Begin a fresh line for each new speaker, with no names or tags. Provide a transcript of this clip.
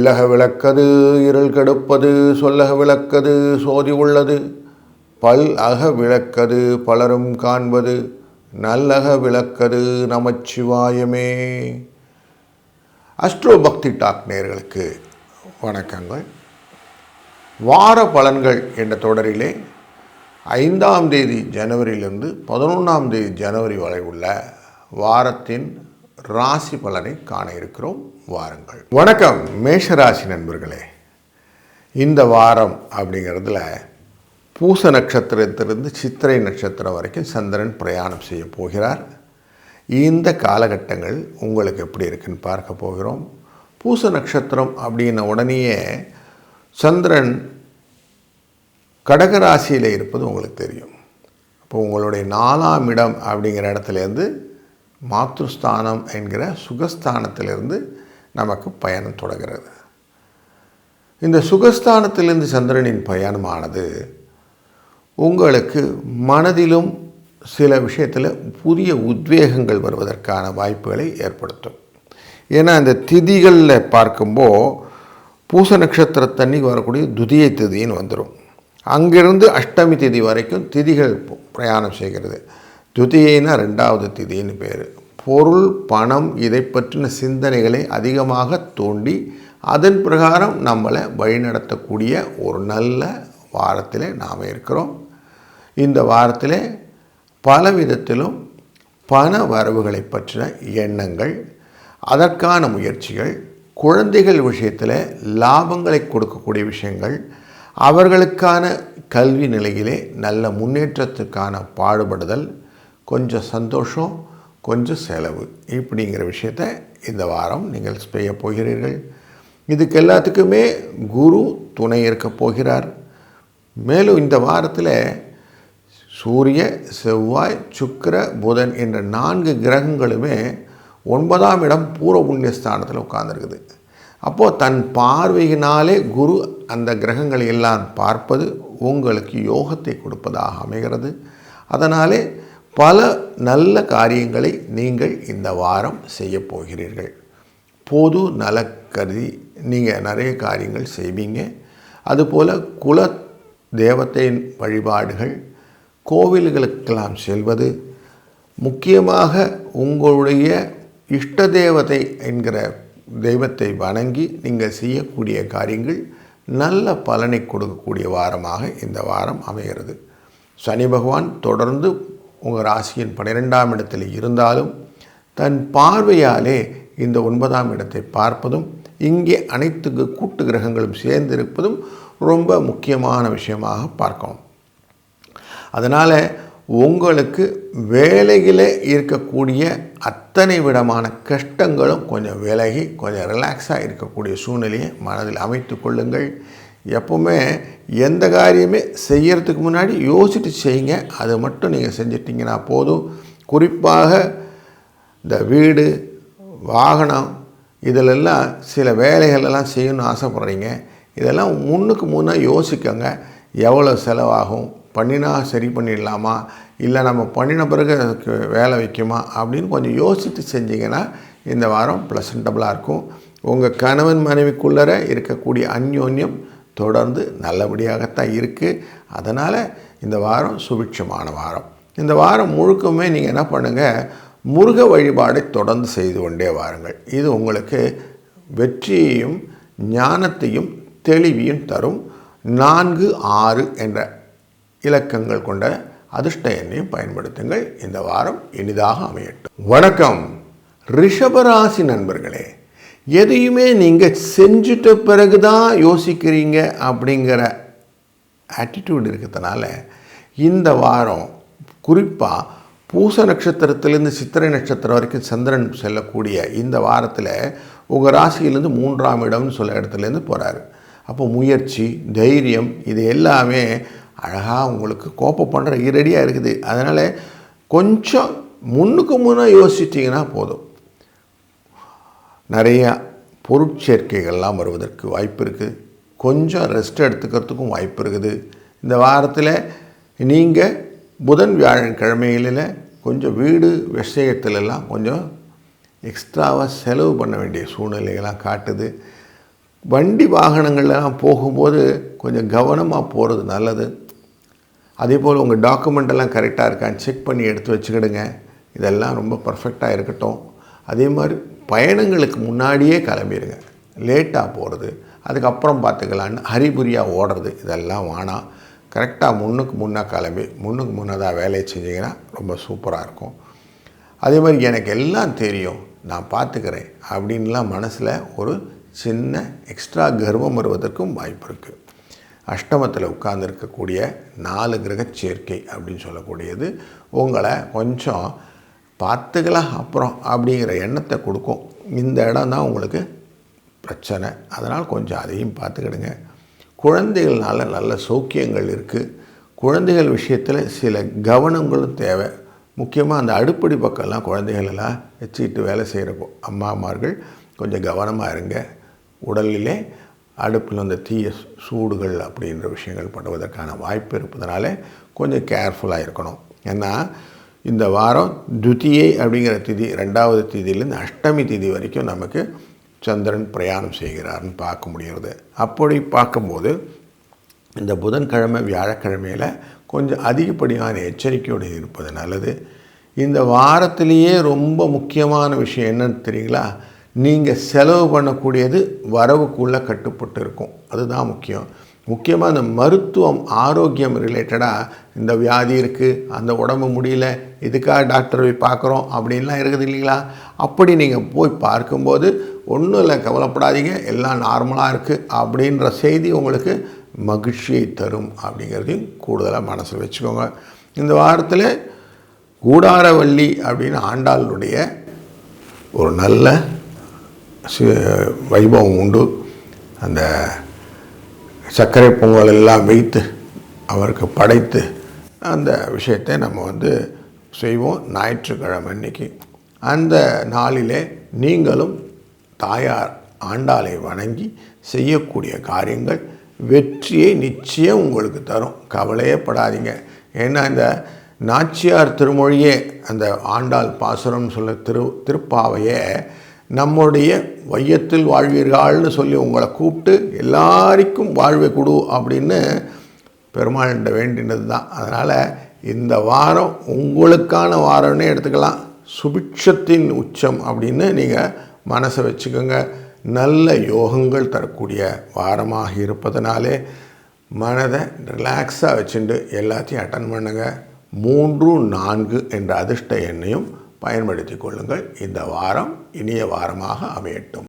இல்லக விளக்கது இருள் கெடுப்பது சொல்லக விளக்கது சோதி உள்ளது பல் அக விளக்கது பலரும் காண்பது நல்லக விளக்கது நமச்சிவாயமே. அஸ்ட்ரோ பக்தி டாக் நேயர்களுக்கு வணக்கங்கள். வார பலன்கள் என்ற தொடரிலே 5ஆம் தேதி ஜனவரியிலிருந்து 11ஆம் தேதி ஜனவரி வரை உள்ள வாரத்தின் ராசி பலனை காண இருக்கிறோம். வாருங்கள். வணக்கம் மேஷராசி நண்பர்களே. இந்த வாரம் அப்படிங்கிறதுல பூச நட்சத்திரத்திலிருந்து சித்திரை நட்சத்திரம் வரைக்கும் சந்திரன் பிரயாணம் செய்ய போகிறார். இந்த காலகட்டங்கள் உங்களுக்கு எப்படி இருக்குன்னு பார்க்க போகிறோம். பூச நட்சத்திரம் அப்படின்ன உடனேயே சந்திரன் கடகராசியில் இருப்பது உங்களுக்கு தெரியும். அப்போ உங்களுடைய 4ஆம் இடம் அப்படிங்கிற இடத்துலேருந்து மாத்ருஸ்தானம் என்கிற சுகஸ்தானத்திலிருந்து நமக்கு பயணம் தொடங்கிறது. இந்த சுகஸ்தானத்திலிருந்து சந்திரனின் பயணமானது உங்களுக்கு மனதிலும் சில விஷயத்தில் புதிய உத்வேகங்கள் வருவதற்கான வாய்ப்புகளை ஏற்படுத்தும். ஏன்னா இந்த திதிகளில் பார்க்கும்போது பூச நட்சத்திரத்தன்னைக்கு வரக்கூடிய துதியை திதின்னு வந்துடும். அங்கிருந்து அஷ்டமி திதி வரைக்கும் திதிகள் பிரயாணம் செய்கிறது. துதியைனா 2வது திதின்னு பேர். பொருள் பணம் இதை பற்றின சிந்தனைகளை அதிகமாக தூண்டி அதன் பிரகாரம் நம்மளை வழிநடத்தக்கூடிய ஒரு நல்ல வாரத்தில் நாம் இருக்கிறோம். இந்த வாரத்தில் பல விதத்திலும் பண வரவுகளை பற்றின எண்ணங்கள், அதற்கான முயற்சிகள், குழந்தைகள் விஷயத்தில் லாபங்களை கொடுக்கக்கூடிய விஷயங்கள், அவர்களுக்கான கல்வி நிலையிலே நல்ல முன்னேற்றத்துக்கான பாடுபடுதல், கொஞ்சம் சந்தோஷம், கொஞ்சம் செலவு, இப்படிங்கிற விஷயத்தை இந்த வாரம் நீங்கள் செய்ய போகிறீர்கள். இதுக்கு எல்லாத்துக்குமே குரு துணை இருக்க போகிறார். மேலும் இந்த வாரத்தில் சூரிய, செவ்வாய், சுக்கிர, புதன் என்ற 4 கிரகங்களுமே 9ஆம் இடம் பூர்வ புண்ணியஸ்தானத்தில் உட்கார்ந்துருக்குது. அப்போது தன் பார்வையினாலே குரு அந்த கிரகங்களை எல்லாம் பார்ப்பது உங்களுக்கு யோகத்தை கொடுப்பதாக அமைகிறது. அதனாலே பல நல்ல காரியங்களை நீங்கள் இந்த வாரம் செய்ய போகிறீர்கள். பொது நல கருதி நீங்கள் நிறைய காரியங்கள் செய்வீங்க. அதுபோல் குல தேவத்தையின் வழிபாடுகள், கோவில்களுக்கெல்லாம் செல்வது, முக்கியமாக உங்களுடைய இஷ்ட தேவதை என்கிற தெய்வத்தை வணங்கி நீங்கள் செய்யக்கூடிய காரியங்கள் நல்ல பலனை கொடுக்கக்கூடிய வாரமாக இந்த வாரம் அமைகிறது. சனி பகவான் தொடர்ந்து உங்கள் ராசியின் 12ஆம் இடத்தில் இருந்தாலும் தன் பார்வையாலே இந்த 9ஆம் இடத்தை பார்ப்பதும் இங்கே அனைத்து கூட்டு கிரகங்களும் சேர்ந்திருப்பதும் ரொம்ப முக்கியமான விஷயமாக பார்க்கணும். அதனால் உங்களுக்கு வேலையில் இருக்கக்கூடிய அத்தனை விதமான கஷ்டங்களும் கொஞ்சம் விலகி கொஞ்சம் ரிலாக்ஸாக இருக்கக்கூடிய சூழ்நிலையை மனதில் அமைத்து கொள்ளுங்கள். எப்போவுமே எந்த காரியமே செய்கிறதுக்கு முன்னாடி யோசிச்சுட்டு செய்யுங்க. அதை மட்டும் நீங்கள் செஞ்சிட்டிங்கன்னா போதும். குறிப்பாக இந்த வீடு, வாகனம், இதிலெல்லாம் சில வேலைகளெல்லாம் செய்யணும்னு ஆசைப்பட்றீங்க. இதெல்லாம் முன்னுக்கு முன்னே யோசிக்கங்க. எவ்வளோ செலவாகும், பண்ணினா சரி பண்ணிடலாமா, இல்லை நம்ம பண்ணின பிறகு அதுக்கு வேலை வைக்குமா அப்படின்னு கொஞ்சம் யோசித்து செஞ்சிங்கன்னா இந்த வாரம் ப்ளசன்டபுளாக இருக்கும். உங்கள் கணவன் மனைவிக்குள்ளர இருக்கக்கூடிய அந்யோன்யம் தொடர்ந்து நல்லபடியாகத்தான் இருக்குது. அதனால் இந்த வாரம் சுபிட்சமான வாரம். இந்த வாரம் முழுக்கமே நீங்கள் என்ன பண்ணுங்கள், முருக வழிபாடை தொடர்ந்து செய்து கொண்டே வாருங்கள். இது உங்களுக்கு வெற்றியையும் ஞானத்தையும் தெளிவையும் தரும். 4, 6 என்ற இலக்கங்கள் கொண்ட அதிர்ஷ்ட எண்ணையும் பயன்படுத்துங்கள். இந்த வாரம் இனிதாக அமையட்டும். வணக்கம் ரிஷபராசி நண்பர்களே. எதையுமே நீங்கள் செஞ்சுட்ட பிறகு தான் யோசிக்கிறீங்க அப்படிங்கிற ஆட்டிடியூட் இருக்கிறதுனால இந்த வாரம் குறிப்பாக பூச நட்சத்திரத்திலேருந்து சித்திரை நட்சத்திரம் வரைக்கும் சந்திரன் செல்லக்கூடிய இந்த வாரத்தில் உங்கள் ராசியிலேருந்து 3ஆம் இடம்னு சொல்ல இடத்துலேருந்து போகிறாரு. அப்போ முயற்சி, தைரியம், இது எல்லாமே அழகாக உங்களுக்கு கோப்பம் பண்ணுற ரெடியாக இருக்குது. அதனால் கொஞ்சம் முன்னுக்கு முன்னே யோசிச்சிட்டிங்கன்னா போதும். நிறையா பொருட்சேர்க்கைகள்லாம் வருவதற்கு வாய்ப்பு இருக்குது. கொஞ்சம் ரெஸ்ட் எடுத்துக்கிறதுக்கும் வாய்ப்பு இருக்குது. இந்த வாரத்தில் நீங்கள் புதன் வியாழன் கிழமைகளில் கொஞ்சம் வீடு விஷயத்துலலாம் கொஞ்சம் எக்ஸ்ட்ராவாக செலவு பண்ண வேண்டிய சூழ்நிலைகள்லாம் காட்டுது. வண்டி வாகனங்கள்லாம் போகும்போது கொஞ்சம் கவனமாக போகிறது நல்லது. அதே போல் உங்கள் டாக்குமெண்ட்டெல்லாம் கரெக்டாக இருக்கான்னு செக் பண்ணி எடுத்து வச்சுக்கிடுங்க. இதெல்லாம் ரொம்ப பர்ஃபெக்டாக இருக்கட்டும். அதே மாதிரி பயணங்களுக்கு முன்னாடியே கிளம்பிடுங்க. லேட்டாக போகிறது, அதுக்கப்புறம் பார்த்துக்கலான்னு ஹரிபுரியாக ஓடுறது இதெல்லாம் வேணாம். கரெக்டாக முன்னுக்கு கிளம்பி முன்னுக்கு முன்னதாக வேலையை செஞ்சிங்கன்னா ரொம்ப சூப்பராக இருக்கும். அதே மாதிரி எனக்கு எல்லாம் தெரியும், நான் பார்த்துக்கிறேன் அப்படின்லாம் மனசில் ஒரு சின்ன எக்ஸ்ட்ரா கர்வம் வருவதற்கும் வாய்ப்பு இருக்குது. அஷ்டமத்தில் உட்கார்ந்துருக்கக்கூடிய 4 கிரக சேர்க்கை அப்படின்னு சொல்லக்கூடியது உங்களை கொஞ்சம் பார்த்துக்கலாம் அப்புறம் அப்படிங்கிற எண்ணத்தை கொடுக்கும். இந்த இடம் தான் உங்களுக்கு பிரச்சனை. அதனால் கொஞ்சம் அதையும் பார்த்துக்கிடுங்க. குழந்தைகள்னால நல்ல சௌக்கியங்கள் இருக்குது. குழந்தைகள் விஷயத்தில் சில கவனங்களும் தேவை. முக்கியமாக அந்த அடுப்படி பக்கம்லாம் குழந்தைகளெல்லாம் வச்சுக்கிட்டு வேலை செய்கிற அம்மாமார்கள் கொஞ்சம் கவனமாக இருங்க. உடலிலே அடுப்பில் அந்த தீய சூடுகள் அப்படின்ற விஷயங்கள் பண்ணுவதற்கான வாய்ப்பு இருப்பதனால கொஞ்சம் கேர்ஃபுல்லாக இருக்கணும். ஏன்னா இந்த வாரம் துதியை அப்படிங்கிற திதி 2வது திதியிலேருந்து அஷ்டமி திதி வரைக்கும் நமக்கு சந்திரன் பிரயாணம் செய்கிறார்னு பார்க்க முடிகிறது. அப்படி பார்க்கும்போது இந்த புதன்கிழமை வியாழக்கிழமையில் கொஞ்சம் அதிகப்படியான எச்சரிக்கையோடு இருப்பது நல்லது. இந்த வாரத்திலேயே ரொம்ப முக்கியமான விஷயம் என்னன்னு தெரியுங்களா? நீங்கள் செலவு பண்ணக்கூடியது வரவுக்குள்ளே கட்டுப்பட்டு இருக்கும். அதுதான் முக்கியம். முக்கியமாக இந்த மருத்துவம் ஆரோக்கியம் ரிலேட்டடாக இந்த வியாதி இருக்குது, அந்த உடம்பு முடியல, இதுக்காக டாக்டர் போய் பார்க்குறோம் அப்படின்லாம் இருக்குது இல்லைங்களா? அப்படி நீங்கள் போய் பார்க்கும்போது ஒன்றும் இல்லை, கவலைப்படாதீங்க, எல்லாம் நார்மலாக இருக்குது அப்படின்ற செய்தி உங்களுக்கு மகிழ்ச்சியை தரும் அப்படிங்கிறதையும் கூடுதலாக மனசில் வச்சுக்கோங்க. இந்த வாரத்தில் கூடாரவள்ளி அப்படின்னு ஆண்டாளுடைய ஒரு நல்ல வைபவம் உண்டு. அந்த சர்க்கரை பொங்கல் எல்லாம் வைத்து அவருக்கு படைத்து அந்த விஷயத்தை நம்ம செய்வோம் ஞாயிற்றுக்கிழமை அன்னைக்கு. அந்த நாளிலே நீங்களும் தாயார் ஆண்டாளை வணங்கி செய்யக்கூடிய காரியங்கள் வெற்றியை நிச்சயம் உங்களுக்கு தரும். கவலையே படாதீங்க. ஏன்னா இந்த நாச்சியார் திருமொழியே அந்த ஆண்டாள் பாசுரம் சொல்ல திருப்பாவையே நம்முடைய வையத்தில் வாழ்வீர்கள்னு சொல்லி உங்களை கூப்பிட்டு எல்லாருக்கும் வாழ்வை கொடு அப்படின்னு பெருமாள்கிட்ட வேண்டினது தான். அதனால் இந்த வாரம் உங்களுக்கான வாரம்னே எடுத்துக்கலாம். சுபிட்சத்தின் உச்சம் அப்படின்னு நீங்கள் மனசை வச்சுக்கோங்க. நல்ல யோகங்கள் தரக்கூடிய வாரமாக இருப்பதனாலே மனதை ரிலாக்ஸாக வச்சுட்டு எல்லாத்தையும் அட்டன் பண்ணுங்க. 3, 4 என்ற அதிர்ஷ்ட எண்ணையும் பயன்படுத்தி கொள்ளுங்கள். இந்த வாரம் இனிய வாரமாக அமையட்டும்.